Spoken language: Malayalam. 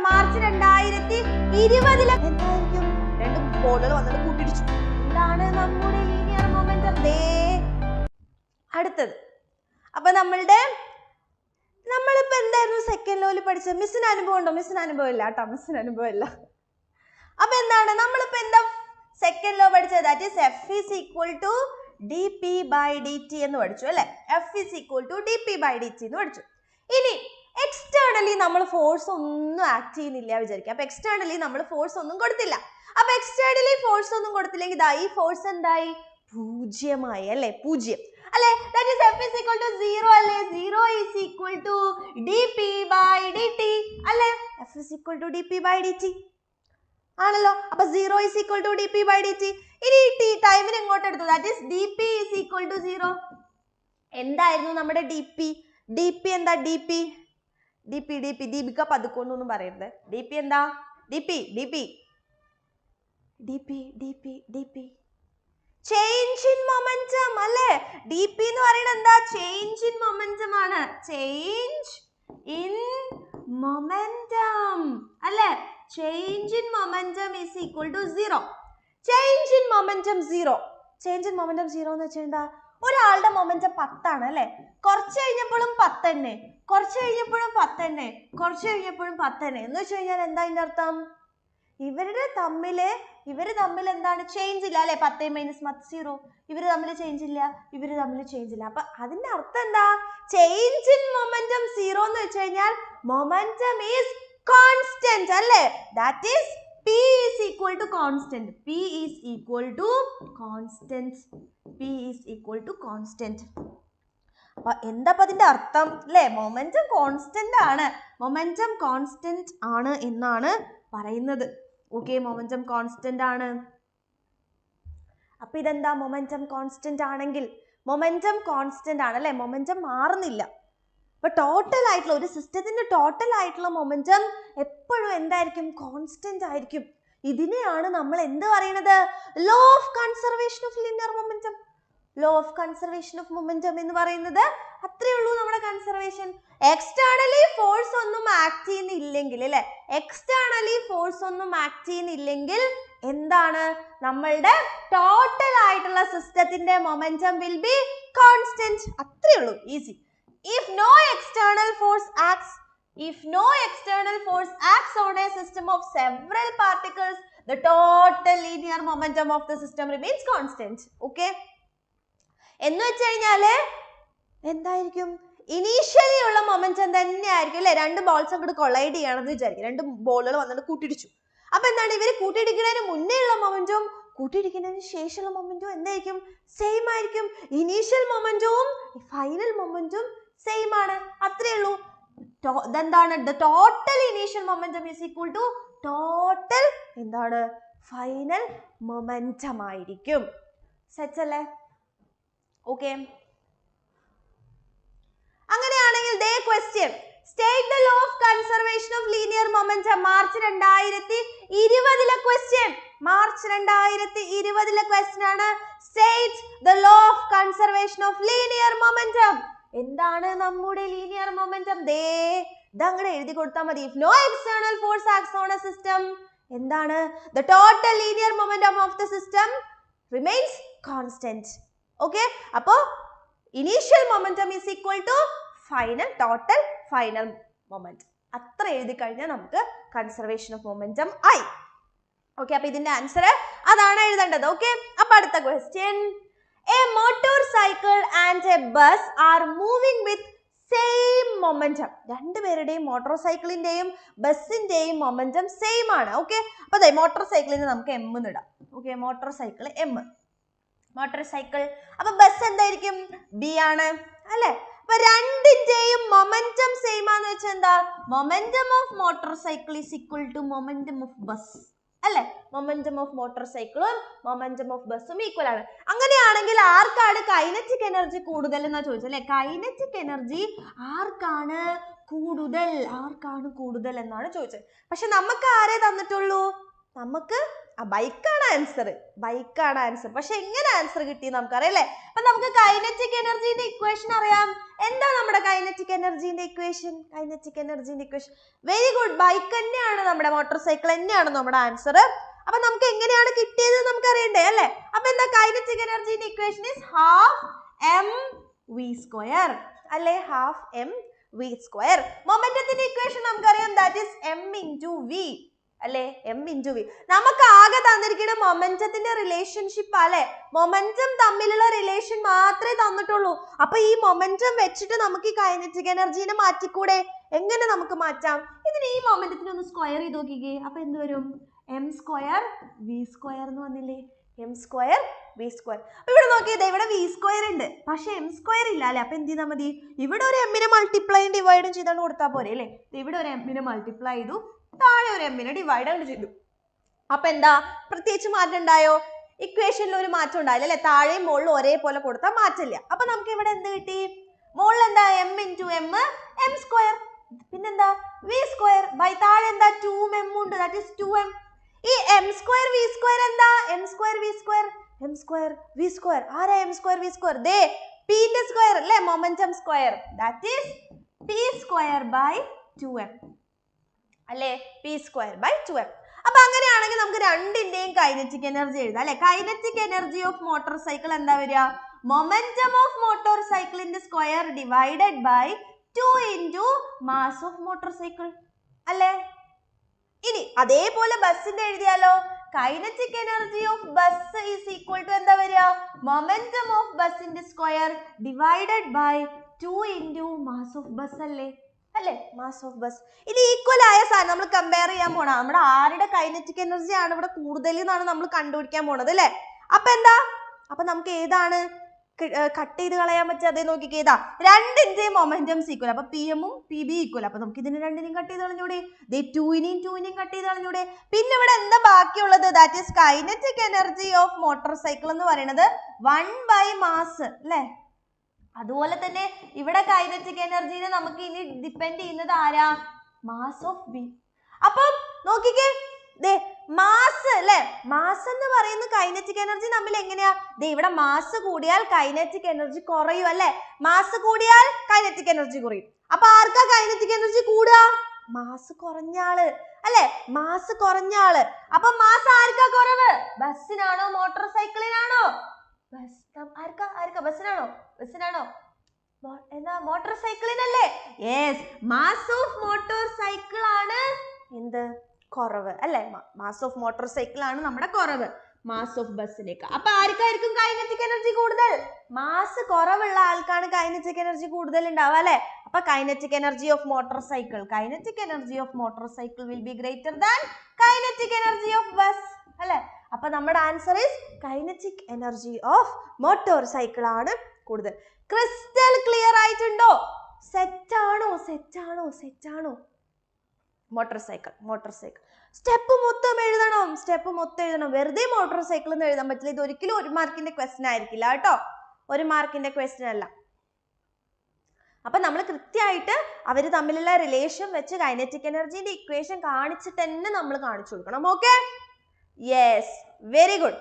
മാർച്ച് 2020 എന്തായിരിക്കും? രണ്ട് ബോളുകൾ വന്നിട്ട് കൂട്ടിയിടിച്ചു. എന്താണ് നമ്മുടെ ലീനിയർ മൊമെന്റം? അടുത്തത്. അപ്പൊ നമ്മളിപ്പോ എന്തായിരുന്നു സെക്കൻഡ് ലോയിൽ പഠിച്ചത്? മിസ്സിന് അനുഭവം ഉണ്ടോ? മിസ്സിന് അനുഭവം ഇല്ല കേട്ടോ, മിസ്സിന് അനുഭവം ഇല്ല. അപ്പൊ എന്താണ് നമ്മളിപ്പോ എന്താ സെക്കൻഡ് ലോ പഠിച്ചത്? That is F is equal to dp by dt എന്ന് പഠിച്ചു അല്ലെ? F is equal to dp by dt എന്ന് പഠിച്ചു. ഇനി എക്സ്റ്റേണലി നമ്മൾ ഫോഴ്സ് ഒന്നും ആക്ട് ചെയ്യുന്നില്ല വിചാരിക്കുക. അപ്പൊ എക്സ്റ്റേണലി നമ്മൾ ഫോഴ്സ് ഒന്നും കൊടുത്തില്ല. അപ്പൊ എക്സ്റ്റേണലി ഫോഴ്സ് ഒന്നും കൊടുത്തില്ലെങ്കിൽ ഈ ഫോഴ്സ് എന്തായി? പൂജ്യമായി അല്ലെ? പൂജ്യം അല്ലെ? That is F is equal to 0 അല്ലെ? 0 is equal to dp by dt അല്ലെ? F is equal to dp by dt ആണല്ലോ. അപ്പൊ 0 is equal to dp by dt. ഇനി t ടൈമിന് ഇങ്ങോട്ട് എടുത്തു. That is dp is equal to 0. എന്തായിരുന്നു നമ്മുടെ dp? dp എന്താ? dp ദീപിക പതുക്കൊന്നും പറയരുത്. dp എന്താ? dp ചേഞ്ച് ഇൻ മൊമെന്റം അല്ലേ? dp എന്ന് പറയുന്നത് എന്താ? ചേഞ്ച് ഇൻ മൊമെന്റം ആണ്. ചേഞ്ച് ഇൻ മൊമെന്റം അല്ലേ? Change in momentum is equal to 0. Change in momentum 0. Change in momentum 0 എന്ന് വെച്ചാൽ എന്താ? ഒരാളുടെ മൊമെന്റം 10 ആണ് അല്ലെ? കുറച്ച് കഴിഞ്ഞപ്പോഴും 10 തന്നെ, കുറച്ച് കഴിഞ്ഞപ്പോഴും 10 തന്നെ, കുറച്ച് കഴിഞ്ഞപ്പോഴും 10 തന്നെ എന്ന് വെച്ച് കഴിഞ്ഞാൽ എന്താ അതിന്റെ അർത്ഥം? ഇവര് തമ്മിൽ എന്താണ്? ചേഞ്ച് ഇല്ല അല്ലെ? 10 - 0. ഇവര് തമ്മിൽ ചേഞ്ച് ഇല്ല. അപ്പൊ അതിന്റെ അർത്ഥം എന്താ? ചേഞ്ച് ഇൻ മൊമെന്റം 0 എന്ന് വെച്ച് കഴിഞ്ഞാൽ മൊമെന്റം ഈസ് കോൺസ്റ്റന്റ് അല്ലേ? That is P is equal to constant. P is equal to constant. അപ്പൊ എന്താ അതിന്റെ അർത്ഥം അല്ലേ? മൊമെന്റം കോൺസ്റ്റന്റ് ആണ് എന്നാണ് പറയുന്നത്. ഓക്കെ, മൊമെന്റം കോൺസ്റ്റന്റ് ആണ്. അപ്പൊ ഇതെന്താ? മൊമെന്റം കോൺസ്റ്റന്റ് ആണെങ്കിൽ മൊമെന്റം കോൺസ്റ്റന്റ് ആണ് അല്ലെ? മൊമെന്റം മാറുന്നില്ല. അപ്പൊ ടോട്ടൽ ആയിട്ടുള്ള ഒരു സിസ്റ്റത്തിന്റെ ടോട്ടൽ ആയിട്ടുള്ള മൊമെന്റം എപ്പോഴും എന്തായിരിക്കും? കോൺസ്റ്റന്റ് ആയിരിക്കും. ഇതിനെയാണ് നമ്മൾ എന്ത് പറയുന്നത്? Law of conservation of linear momentum. Law of conservation of momentum എന്ന് പറയുന്നത് അത്രേ ഉള്ളൂ നമ്മുടെ കൺസർവേഷൻ. എക്സ്റ്റേണലി ഫോഴ്സ് ഒന്നും ആക്ട് ചെയ്യുന്നില്ലെങ്കിൽ അല്ലെ? എക്സ്റ്റേണലി ഫോഴ്സ് ഒന്നും ആക്ട് ചെയ്യുന്നില്ലെങ്കിൽ എന്താണ്? നമ്മളുടെ ടോട്ടൽ ആയിട്ടുള്ള സിസ്റ്റത്തിന്റെ മൊമെന്റം വിൽ ബി കോൺസ്റ്റന്റ്. അത്രേ ഉള്ളൂ, easy. If no external force acts on a system of several particles, the total linear momentum of the system remains constant. Okay? എന്ന് വെച്ച് കഴിഞ്ഞാല് എന്തായിരിക്കും? ഇനീഷ്യലി ഉള്ള മൊമെന്റം തന്നെ ആയിരിക്കും അല്ലെ? രണ്ട് ബോൾസ് അങ്ങോട്ട് കൊളൈഡ് ചെയ്യണമെന്ന് വിചാരിക്കും. രണ്ട് ബോളുകൾ വന്നിട്ട് കൂട്ടിയിടിച്ചു. അപ്പൊ എന്താണ്? ഇവര് കൂട്ടിയിടിക്കുന്നതിന് മുന്നേ ഉള്ള മൊമെന്റവും കൂട്ടിയിടിക്കുന്നതിന് ശേഷമുള്ള മൊമെന്റവും എന്തായിരിക്കും? സെയിം ആയിരിക്കും. ഇനീഷ്യൽ മൊമെന്റവും ഫൈനൽ മൊമെന്റും സെയിം ആണ്. അത്രേ ഉള്ളൂ. എന്താണ്? the total initial momentum is equal to total എന്താണ്? ഫൈനൽ മൊമെന്റം ആയിരിക്കും. സെറ്റ് അല്ലേ? ഓക്കെ, അങ്ങനെയാണെങ്കിൽ they question. State the law of conservation of linear momentum. March 2020 question. March 2020 question ആണ്. State the law of conservation of linear momentum. എന്താണ് നമ്മുടെ ലീനിയർ മൊമെന്റം? ഇതങ്ങനെ എഴുതി കൊടുത്താൽ മതി. If no external force acts on a system, എന്താണ്? The total linear momentum of the system remains constant. Okay? അപ്പോ initial momentum is equal to total final moment. അത്ര എഴുതി കഴിഞ്ഞാൽ നമുക്ക് കൺസർവേഷൻ ഓഫ് മൊമെന്റം ആയി. ഓക്കെ, അപ്പൊ ഇതിന്റെ ആൻസർ അതാണ് എഴുതേണ്ടത്. ഓക്കെ, അപ്പൊ അടുത്ത question. A motorcycle and a bus are moving with same momentum. രണ്ടുപേരുടെയും മോട്ടോർ സൈക്കിളിന്റെയും ബസിന്റെയും മൊമെന്റം സെയിം ആണ്. ഓക്കെ, അപ്പൊ അതെ മോട്ടോർ സൈക്കിളിന് നമുക്ക് M എന്ന് ഇടാം. Okay, motor cycle M, motor cycle. അപ്പൊ ബസ് എന്തായിരിക്കും? B ആണ് അല്ലെ? അപ്പൊ രണ്ടിന്റെയും മൊമെന്റം സെയിം ആന്ന് വെച്ചാൽ എന്താ? Momentum of motorcycle is equal to momentum of bus അല്ലെ? മൊമെന്റം ഓഫ് മോട്ടോർ സൈക്കിളും മൊമെന്റം ഓഫ് ബസ്സും ഈക്വൽ ആണ്. അങ്ങനെയാണെങ്കിൽ ആർക്കാണ് കൈനറ്റിക് എനർജി കൂടുതൽ എന്നാ ചോദിച്ചല്ലേ? കൈനറ്റിക് എനർജി ആർക്കാണ് കൂടുതൽ എന്നാണ് ചോദിച്ചത്. പക്ഷെ നമുക്ക് ആരേ തന്നിട്ടുള്ളൂ? നമുക്ക് ബൈക്കാണ് ആൻസർ, ബൈക്കാണ് ആൻസർ. പക്ഷെ എങ്ങനെ ആൻസർ കിട്ടി നമുക്കറിയാം അല്ലേ? അപ്പൊ നമുക്ക് കൈനറ്റിക് എനർജിന്റെ ഇക്വേഷൻ അറിയാം. എന്താ നമ്മുടെ കൈനറ്റിക് എനർജിന്റെ ഇക്വേഷൻ? കൈനറ്റിക് എനർജിന്റെ ഇക്വേഷൻ വെരി ഗുഡ്, ബൈക്ക് തന്നെയാണ് നമ്മുടെ, മോട്ടോർ സൈക്കിൾ തന്നെയാണ് നമ്മുടെ ആൻസർ. അപ്പൊ നമുക്ക് എങ്ങനെയാണ് കിട്ടിയത് നമുക്ക് അറിയണ്ടേ അല്ലേ? അപ്പൊ എന്താ കൈനറ്റിക് എനർജിന്റെ ഇക്വേഷൻ is half mv² അല്ലേ? half mv². മൊമെന്റത്തിന്റെ ഇക്വേഷൻ നമുക്കറിയാം, that is m into v അല്ലേ? m into v. നമുക്ക് ആകെ തന്നിരിക്കുന്ന മൊമെന്റത്തിന്റെ റിലേഷൻഷിപ്പ് അല്ലേ? മൊമെന്റം തമ്മിലുള്ള റിലേഷൻ മാത്രമേ തന്നിട്ടുള്ളൂ. അപ്പൊ ഈ മൊമെന്റം വെച്ചിട്ട് നമുക്ക് ഈ കൈനറ്റിക് എനർജിനെ മാറ്റിക്കൂടെ? എങ്ങനെ നമുക്ക് മാറ്റാം? ഇതിന് ഈ മൊമെന്റത്തിന് ഒന്ന് സ്ക്വയർ ചെയ്ത് നോക്കിക്കേ. അപ്പൊ എന്ത് വരും? m² v² എന്ന് വന്നില്ലേ? m² v². ഇവിടെ നോക്കിയത് ഇവിടെ v² ഉണ്ട്, പക്ഷെ m² ഇല്ല അല്ലെ? അപ്പൊ എന്ത് ചെയ്താൽ മതി? ഇവിടെ ഒരു m നെ മൾട്ടിപ്ലൈയും ഡിവൈഡും ചെയ്താണ് കൊടുത്താൽ പോരെ അല്ലേ? ഇവിടെ ഒരു m നെ മൾട്ടിപ്ലൈ ചെയ്തു, താഴെ ഒരു m നെ ഡിവൈഡ് ചെയ്തു. അപ്പൊ എന്താ പ്രത്യേകിച്ച് മാറ്റം ഉണ്ടായോ? ഇക്വേഷനിൽ ഒരു മാറ്റം ഉണ്ടായില്ല അല്ലെ? താഴെയും മുകളിലും ഒരേപോലെ കൊടുത്താൽ മാറ്റില്ല. അപ്പൊ നമുക്ക് ഇവിടെ എന്ത് കിട്ടി? മുകളിൽ എന്താ? m into m m², പിന്നെന്താ v² ബൈ താഴെ എന്താ? 2m ഉണ്ട്, that is 2m. ഈ m² v² എന്താ? m² v². ആരാ m² v²? ദേ p ന്റെ സ്ക്വയർ അല്ലേ? Momentum square, that is p² by 2m അല്ലേ? p² by 2m. അപ്പൊ അങ്ങനെയാണെങ്കിൽ നമുക്ക് രണ്ടിന്റെയും കൈനറ്റിക് എനർജി എഴുതാം അല്ലെ? Kinetic energy of motorcycle എന്താ വരിക? മൊമെന്റം ഓഫ് മോട്ടോർ സൈക്കിളിന്റെ square divided by 2 into mass of motorcycle അല്ലേ? ഇനി അതേപോലെ ബസിന്റെ എഴുതിയാലോ? Kinetic energy of bus is equal to എന്താ വരിക? മൊമെന്റം ഓഫ് ബസിന്റെ square divided by 2 into mass of bus അല്ലേ? അല്ലേ? Mass of bus. ഇത് ഈക്വൽ ആയ സാധനം നമ്മൾ കമ്പയർ ചെയ്യാൻ പോണ. നമ്മുടെ ആരുടെ കൈനറ്റിക് എനർജി ആണ് ഇവിടെ കൂടുതൽ എന്നാണ് നമ്മൾ കണ്ടുപിടിക്കാൻ പോണത് അല്ലേ? അപ്പൊ എന്താ? അപ്പൊ നമുക്ക് ഏതാണ് കട്ട് ചെയ്ത് കളയാൻ പറ്റുക? അതേ നോക്കിക്കേ, ഏതാ? രണ്ടിന്റെയും മൊമെന്റംസ് ഈക്വൽ. അപ്പൊ പി എമ്മും പി ബി ഈക്വൽ. അപ്പൊ നമുക്ക് ഇതിന് രണ്ടിനെയും കട്ട് ചെയ്ത് കളഞ്ഞൂടെ? ദേ 2നെയും കട്ട് ചെയ്ത് കളഞ്ഞൂടെ? പിന്നെ ഇവിടെ എന്താ ബാക്കിയുള്ളത്? That is kinetic energy of motor cycle എന്ന് പറയുന്നത് 1 by മാസ് അല്ലേ? അതുപോലെ തന്നെ ഇവിടെ കൈനറ്റിക് എനർജിനെ നമുക്ക് ഇനി ഡിപ്പെൻഡ് ചെയ്യുന്നത് ആരാ? Mass of B. അപ്പം നോക്കിക്കേ, ദേ മാസ് അല്ലേ? മാസ് എന്ന് പറയുന്ന കൈനറ്റിക് എനർജി തമ്മിൽ എങ്ങനെയാ? ദേ ഇവിടെ മാസ് കൂടിയാൽ കൈനറ്റിക് എനർജി കുറയും അല്ലേ? മാസ് കൂടിയാൽ കൈനറ്റിക് എനർജി കുറയും. അപ്പൊ ആർക്കാ കൈനറ്റിക് എനർജി കൂടുക? മാസ് കുറഞ്ഞ ആള് അല്ലെ? മാസ് കുറഞ്ഞ ആള്. അപ്പൊ മാസ് ആർക്കാ കുറവ്? ബസ്സിനാണോ മോട്ടോർ സൈക്കിളിനാണോ? ബസ്സിനാണോ? എന്താ? മോട്ടോർ സൈക്കിളിനല്ലേ? Yes, mass of motorcycle ആണ് എന്ത്? കുറവ് അല്ലെ? മാസ് ഓഫ് മോട്ടോർ സൈക്കിൾ ആണ് നമ്മുടെ കുറവ് മാസ് ഓഫ് ബസ്സിനേക്ക്. അപ്പൊ ആർക്കായിരിക്കും കൈനറ്റിക് എനർജി കൂടുതൽ? മാസ് കുറവുള്ള ആൾക്കാണ് കൈനറ്റിക് എനർജി കൂടുതൽ ഉണ്ടാവുക അല്ലെ? അപ്പൊ kinetic energy of motorcycle will be greater than kinetic energy of bus അല്ലെ? അപ്പൊ നമ്മുടെ answer is kinetic energy of motorcycle ആണ് കൂടുതൽ. ക്രിസ്റ്റൽ ക്ലിയർ ആയിട്ടുണ്ടോ? സെറ്റ് ആണോ? മോട്ടോർ സൈക്കിൾ സ്റ്റെപ്പ് മൊത്തം എഴുതണം. വെറുതെ മോട്ടോർ സൈക്കിൾ എന്ന് എഴുതാൻ പറ്റില്ല. ഇത് ഒരിക്കലും 1 മാർക്കിന്റെ ക്വസ്റ്റ്യൻ ആയിരിക്കില്ല കേട്ടോ. 1 മാർക്കിന്റെ ക്വസ്റ്റ്യൻ അല്ല. അപ്പൊ നമ്മൾ കൃത്യമായിട്ട് അവർ തമ്മിലുള്ള റിലേഷൻ വെച്ച് കൈനറ്റിക് എനർജിന്റെ ഇക്വേഷൻ കാണിച്ചിട്ട് തന്നെ നമ്മൾ കാണിച്ചു കൊടുക്കണം. ഓക്കെ? Yes, very good.